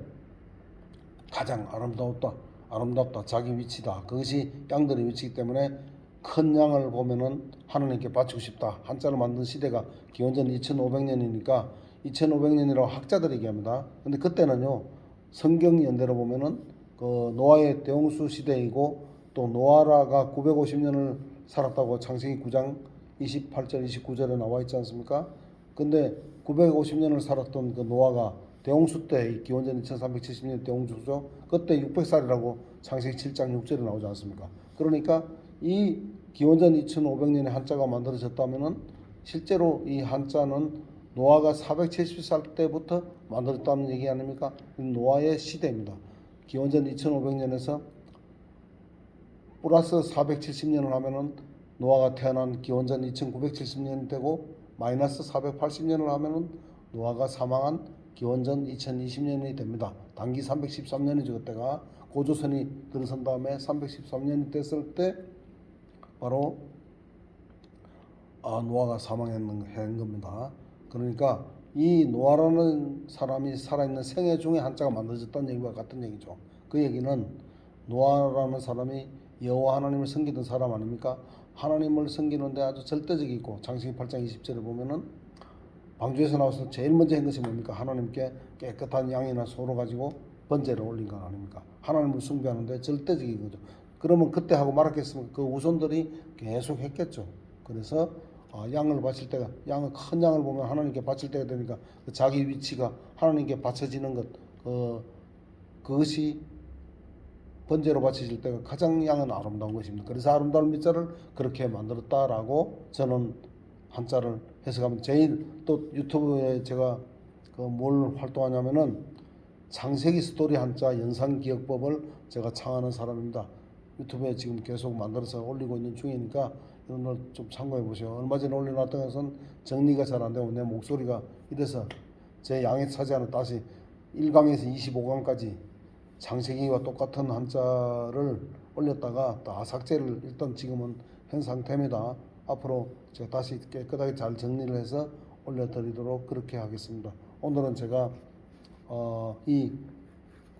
가장 아름답다 자기 위치다. 그것이 양들의 위치이기 때문에 큰 양을 보면은 하나님께 바치고 싶다. 한자를 만든 시대가 기원전 2500년이니까 2500년이라고 학자들이 얘기합니다. 근데 그때는요 성경 연대로 보면은 그 노아의 대홍수 시대이고 또 노아라가 950년을 살았다고 창세기 9장 28절 29절에 나와 있지 않습니까? 근데 950년을 살았던 그 노아가 대홍수 때 기원전 2370년 대홍수죠. 그때 600살이라고 창세기 7장 6절에 나오지 않습니까? 그러니까 이 기원전 2500년에 한자가 만들어졌다면은 실제로 이 한자는 노아가 470살 때부터 만들었다는 얘기 아닙니까? 노아의 시대입니다. 기원전 2500년에서 플러스 470년을 하면은 노아가 태어난 기원전 2970년이 되고 마이너스 480년을 하면은 노아가 사망한 기원전 2020년이 됩니다. 단기 313년이죠. 그때가 고조선이 들어선 다음에 313년이 됐을 때 바로 노아가 사망한 겁니다. 그러니까 이 노아라는 사람이 살아있는 생애 중에 한자가 만들어졌다는 얘기와 같은 얘기죠. 그 얘기는 노아라는 사람이 여호와 하나님을 섬기던 사람 아닙니까? 하나님을 섬기는데 아주 절대적이고 창세기 8장 20절에 보면은 방주에서 나와서 제일 먼저 한 것이 뭡니까? 하나님께 깨끗한 양이나 소로 가지고 번제를 올린 것 아닙니까? 하나님을 숭배하는데 절대적인 거죠. 그러면 그때 하고 말았겠습니까? 그 우손들이 계속 했겠죠. 그래서 양을 바칠 때가 양을 큰 양을 보면 하나님께 바칠 때가 되니까 자기 위치가 하나님께 바쳐지는 것 그것이 번제로 바쳐질 때가 가장 양은 아름다운 것입니다. 그래서 아름다운 밑자를 그렇게 만들었다라고 저는 한자를 해석하면 제일 또 유튜브에 제가 그 뭘 활동하냐면은 창세기 스토리 한자 연상기억법을 제가 창하는 사람입니다. 유튜브에 지금 계속 만들어서 올리고 있는 중이니까 이런 걸 좀 참고해 보세요. 얼마 전에 올려놨던 것은 정리가 잘 안 되고 내 목소리가 이래서 제 양에 차지하는 다시 1강에서 25강까지 창세기와 똑같은 한자를 올렸다가 다 삭제를 일단 지금은 한 상태입니다. 앞으로 제가 다시 깨끗하게 잘 정리를 해서 올려드리도록 그렇게 하겠습니다. 오늘은 제가 이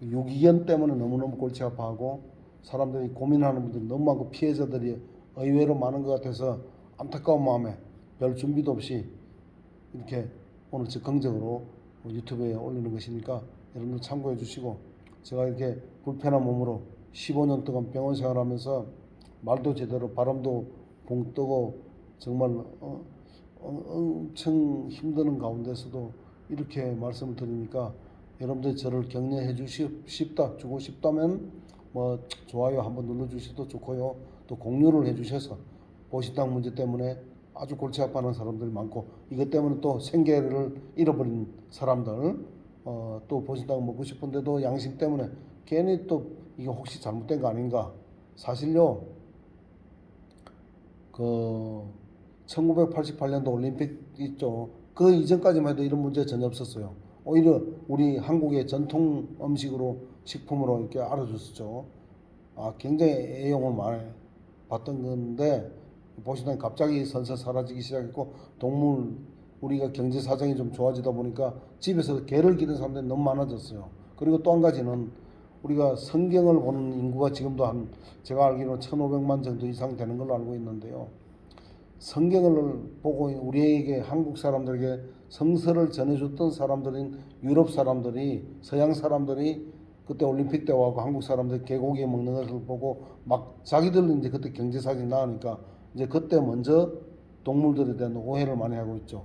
유기견 때문에 너무너무 골치 아파하고 사람들이 고민하는 분들이 너무 많고 피해자들이 의외로 많은 것 같아서 안타까운 마음에 별 준비도 없이 이렇게 오늘 즉흥적으로 유튜브에 올리는 것이니까 여러분들 참고해 주시고, 제가 이렇게 불편한 몸으로 15년 동안 병원 생활하면서 말도 제대로 바람도 봉 뜨고 정말 엄청 힘드는 가운데서도 이렇게 말씀을 드리니까 여러분들이 저를 격려해 주고 싶다면 뭐 좋아요 한번 눌러 주셔도 좋고요, 또 공유를 해 주셔서 보신당 문제 때문에 아주 골치 아파하는 사람들이 많고 이것 때문에 또 생계를 잃어버린 사람들, 또 보신당 먹고 싶은데도 양심 때문에 괜히 또 이게 혹시 잘못된 거 아닌가. 사실요, 그 1988년도 올림픽 있죠. 그 이전까지만 해도 이런 문제 전혀 없었어요. 오히려 우리 한국의 전통 음식으로 식품으로 이렇게 알아줬었죠. 굉장히 애용을 많이 받던 건데 보시다시피 갑자기 선서 사라지기 시작했고, 동물 우리가 경제 사정이 좀 좋아지다 보니까 집에서 개를 기르는 사람들이 너무 많아졌어요. 그리고 또 한 가지는 우리가 성경을 보는 인구가 지금도 한 제가 알기로는 1,500만 정도 이상 되는 걸로 알고 있는데요. 성경을 보고 우리에게 한국 사람들에게 성서를 전해줬던 사람들인 유럽 사람들이, 서양 사람들이 그때 올림픽 때 와고 한국 사람들이 개고기 먹는 것을 보고 막 자기들은 이제 그때 경제 사정이 나으니까 이제 그때 먼저 동물들에 대한 오해를 많이 하고 있죠.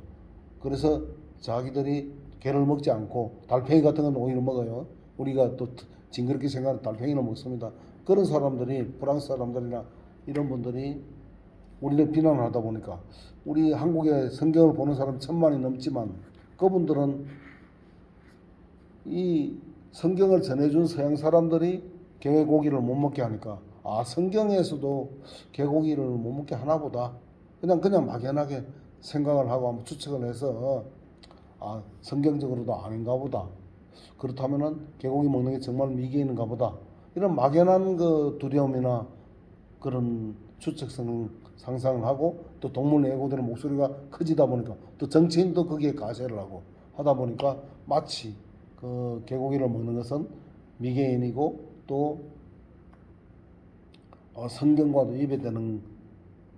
그래서 자기들이 개를 먹지 않고 달팽이 같은 건 오히려 먹어요. 우리가 또 징그럽게 생각하는 달팽이는 먹습니다. 그런 사람들이, 프랑스 사람들이나 이런 분들이 우리를 비난을 하다 보니까 우리 한국에 성경을 보는 사람 1,000만이 넘지만 그분들은 이 성경을 전해준 서양 사람들이 개고기를 못 먹게 하니까 성경에서도 개고기를 못 먹게 하나 보다, 그냥 막연하게 생각을 하고 한번 추측을 해서 성경적으로도 아닌가 보다, 그렇다면은 개고기 먹는 게 정말 미개인인가 보다, 이런 막연한 그 두려움이나 그런 추측성 상상을 하고, 또 동물 애호들의 목소리가 커지다 보니까 또 정치인도 거기에 가세를 하고 하다 보니까 마치 그 개고기를 먹는 것은 미개인이고 또 성경과도 입에되는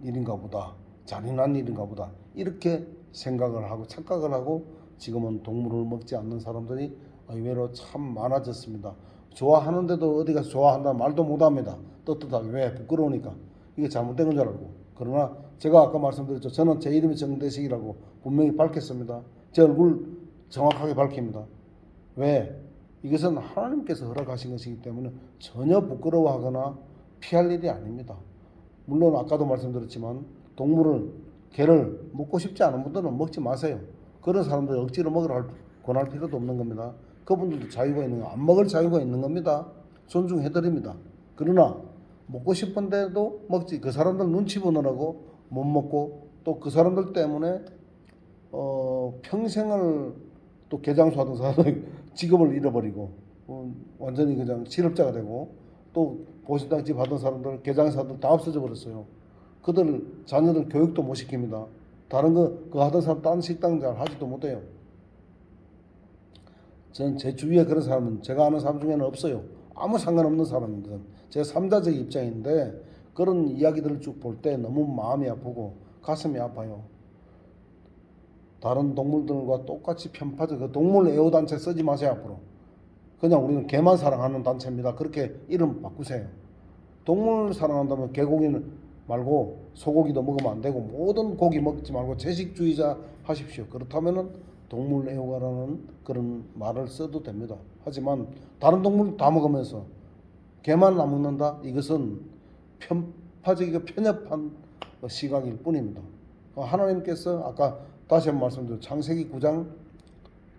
일인가 보다, 잔인한 일인가 보다, 이렇게 생각을 하고 착각을 하고 지금은 동물을 먹지 않는 사람들이 의외로 참 많아졌습니다. 좋아하는데도 어디 가서 좋아한다 말도 못합니다. 떳떳하게. 왜? 부끄러우니까. 이게 잘못된 건 줄 알고. 그러나 제가 아까 말씀드렸죠. 저는 제 이름이 정대식이라고 분명히 밝혔습니다. 제 얼굴 정확하게 밝힙니다. 왜? 이것은 하나님께서 허락하신 것이기 때문에 전혀 부끄러워하거나 피할 일이 아닙니다. 물론 아까도 말씀드렸지만 개를 먹고 싶지 않은 분들은 먹지 마세요. 그런 사람들 억지로 먹으라 권할 필요도 없는 겁니다. 그분들도 자유가 있는 거, 안 먹을 자유가 있는 겁니다. 존중해드립니다. 그러나 먹고 싶은데도 먹지, 그 사람들 눈치 보느라고 못 먹고 또 그 사람들 때문에 평생을 또 개장수하던 사람들 직업을 잃어버리고 완전히 그냥 실업자가 되고, 또 보신당집 하던 사람들, 개장사들 다 없어져 버렸어요. 그들 자녀들 교육도 못 시킵니다. 다른 그 하던 사람 딴 식당 잘 하지도 못해요. 전 제 주위에 그런 사람은 제가 아는 사람 중에는 없어요. 아무 상관없는 사람입니다. 제 3자적 입장인데 그런 이야기들을 쭉 볼 때 너무 마음이 아프고 가슴이 아파요. 다른 동물들과 똑같이 편파적, 그 동물 애호단체 쓰지 마세요. 앞으로 그냥 우리는 개만 사랑하는 단체입니다. 그렇게 이름 바꾸세요. 동물 사랑한다면 개고기는 말고 소고기도 먹으면 안 되고 모든 고기 먹지 말고 채식주의자 하십시오. 그렇다면은 동물 애호가라는 그런 말을 써도 됩니다. 하지만 다른 동물 다 먹으면서 개만 안 먹는다? 이것은 편파적이고 편협한 시각일 뿐입니다. 하나님께서 아까 다시 한번 말씀드려, 창세기 9장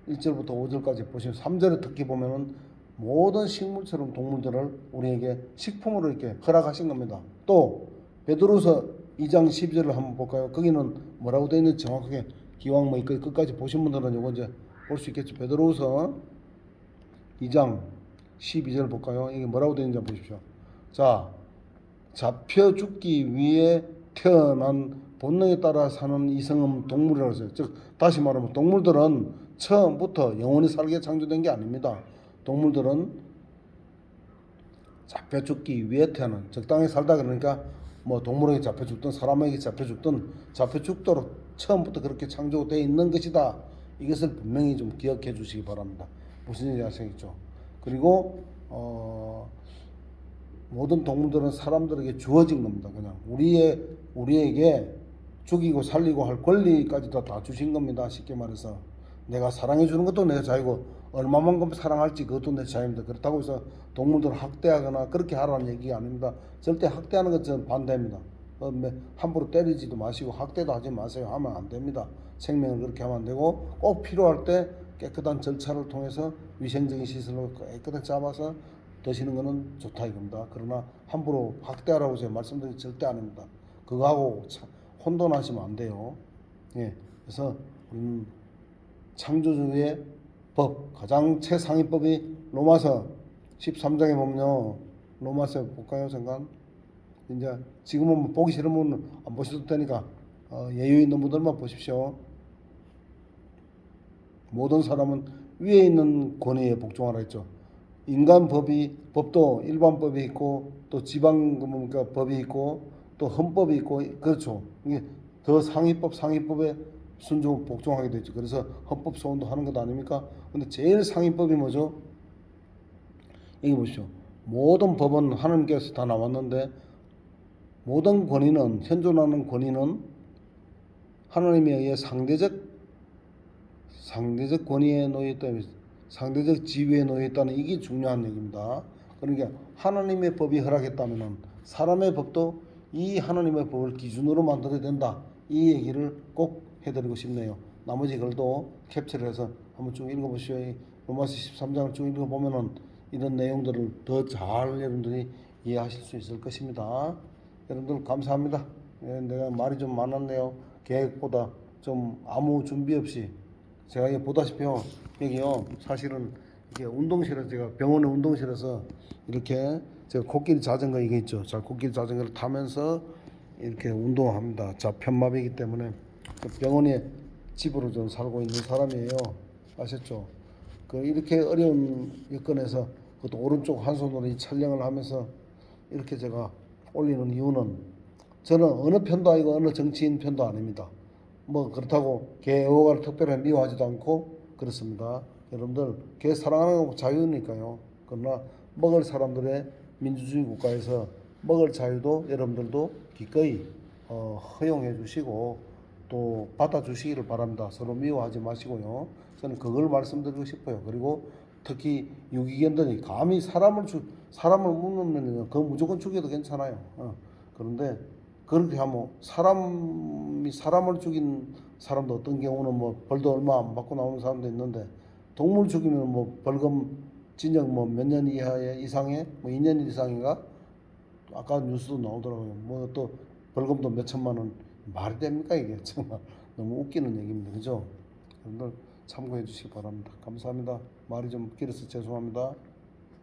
1절부터 5절까지 보시면 3절에 특히 보면은 모든 식물처럼 동물들을 우리에게 식품으로 이렇게 허락하신 겁니다. 또 베드로서 2장 12절을 한번 볼까요? 거기는 뭐라고 되어 있는지 정확하게 기왕 뭐 끝까지 보신 분들은 이거 이제 볼 수 있겠죠. 베드로서 2장 12절 볼까요? 이게 뭐라고 되어 있는지 보십시오. 자, 잡혀 죽기 위해 태어난 본능에 따라 사는 이성은 동물이라고 했어요. 즉 다시 말하면 동물들은 처음부터 영원히 살게 창조된 게 아닙니다. 동물들은 잡혀 죽기 위해 태어난, 적당히 살다 그러니까 뭐 동물에게 잡혀 죽든 사람에게 잡혀 죽든 잡혀 죽도록 처음부터 그렇게 창조되어 있는 것이다. 이것을 분명히 좀 기억해 주시기 바랍니다. 무슨 얘기 아시겠죠? 그리고 모든 동물들은 사람들에게 주어진 겁니다. 그냥 우리에게 죽이고 살리고 할 권리까지도 다 주신 겁니다. 쉽게 말해서 내가 사랑해 주는 것도 내 자유고 얼마만큼 사랑할지 그것도 내 자유입니다. 그렇다고 해서 동물들을 학대하거나 그렇게 하라는 얘기가 아닙니다. 절대 학대하는 것 저는 반대입니다. 함부로 때리지도 마시고 학대도 하지 마세요. 하면 안 됩니다. 생명을 그렇게 하면 안 되고 꼭 필요할 때 깨끗한 절차를 통해서 위생적인 시설로 깨끗하게 잡아서 드시는 것은 좋다 이겁니다. 그러나 함부로 학대하라고 제가 말씀드리기 절대 아닙니다. 그거하고 혼돈하시면 안 돼요. 예, 그래서 창조주의 법 가장 최상위법이 로마서 13장에 보면요. 로마서 볼까요? 잠깐. 이제 지금은 뭐 보기 싫으면 안 보셔도 되니까 여유 있는 분들만 보십시오. 모든 사람은 위에 있는 권위에 복종하라 했죠. 인간 법도 일반법이 있고 또 지방 그러니까 법이 있고 또 헌법이 있고 그렇죠. 이게 더 상위법에 순종 복종하게 되죠. 그래서 헌법 소원도 하는 것 아닙니까? 근데 제일 상위법이 뭐죠? 여기 보십시오. 모든 법은 하나님께서 다 나왔는데 모든 권위는 현존하는 권위는 하나님에 의해 상대적 권위에 놓여 있다. 상대적 지위에 놓여 있다는 이게 중요한 얘기입니다. 그러니까 하나님의 법이 허락했다면 사람의 법도 이 하나님의 법을 기준으로 만들어야 된다. 이 얘기를 꼭 해드리고 싶네요. 나머지 글도 캡처를 해서 한번 쭉 읽어보시오. 로마서 13장을 쭉 읽어보면은 이런 내용들을 더 잘 여러분들이 이해하실 수 있을 것입니다. 여러분들 감사합니다. 예, 내가 말이 좀 많았네요. 계획보다 좀 아무 준비 없이 제가 이게 보다시피요 여기요 사실은 이게 운동실에서 제가 병원의 운동실에서 이렇게 제가 코끼리 자전거 이게 있죠. 자 코끼리 자전거를 타면서 이렇게 운동합니다. 자 편마비이기 때문에 병원에 집으로 좀 살고 있는 사람이에요. 아셨죠? 그 이렇게 어려운 여건에서 그것도 오른쪽 한 손으로 이 촬영을 하면서 이렇게 제가 올리는 이유는 저는 어느 편도 아니고 어느 정치인 편도 아닙니다. 뭐 그렇다고 개 애호가를 특별히 미워하지도 않고 그렇습니다. 여러분들 개 사랑하는 거 자유니까요. 그러나 먹을 사람들의 민주주의 국가에서 먹을 자유도 여러분들도 기꺼이 허용해 주시고 또 받아주시기를 바랍니다. 서로 미워하지 마시고요. 저는 그걸 말씀드리고 싶어요. 그리고 특히 유기견들이 감히 사람을 묻는 그 무조건 죽여도 괜찮아요. 그런데 그렇게 하면 사람을 죽인 사람도 어떤 경우는 뭐 벌도 얼마 안 받고 나오는 사람도 있는데 동물 죽이면 뭐 벌금 징역 뭐 몇 년 이상의 뭐 2년 이상인가 아까 뉴스도 나오더라고요. 뭐 또 벌금도 몇 천만 원 말이 됩니까 이게 정말 너무 웃기는 얘기입니다. 그죠? 여러분들 참고해 주시기 바랍니다. 감사합니다. 말이 좀 길어서 죄송합니다.